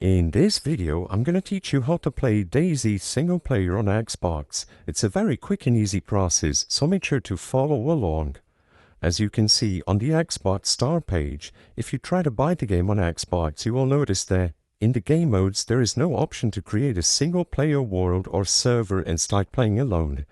In this video, I'm going to teach you how to play DayZ single player on Xbox. It's a very quick and easy process, so make sure to follow along. As you can see on the Xbox Star page, if you try to buy the game on Xbox, you will notice that in the game modes, there is no option to create a single player world or server and start playing alone.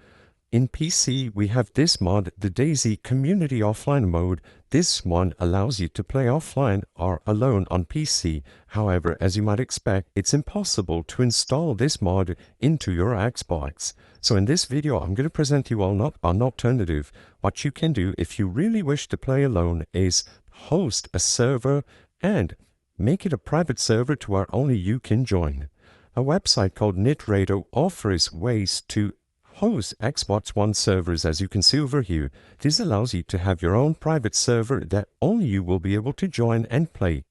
In PC, we have this mod, the DayZ Community Offline mode. This one allows you to play offline or alone on PC. However, as you might expect, it's impossible to install this mod into your Xbox. So in this video, I'm going to present you an alternative. What you can do if you really wish to play alone is host a server and make it a private server to where only you can join. A website called Nitrado offers ways to host Xbox One servers, as you can see over here. This allows you to have your own private server that only you will be able to join and play.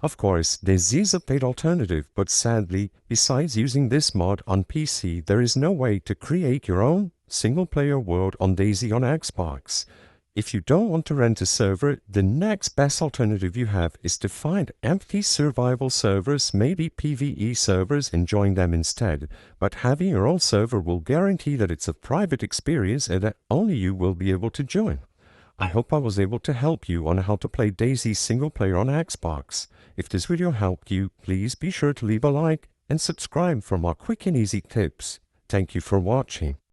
Of course, this is a paid alternative, but sadly, besides using this mod on PC, there is no way to create your own single-player world on DayZ on Xbox. If you don't want to rent a server, the next best alternative you have is to find empty survival servers, maybe PvE servers, and join them instead. But having your own server will guarantee that it's a private experience and that only you will be able to join. I hope I was able to help you on how to play DayZ single player on Xbox. If this video helped you, please be sure to leave a like and subscribe for more quick and easy tips. Thank you for watching.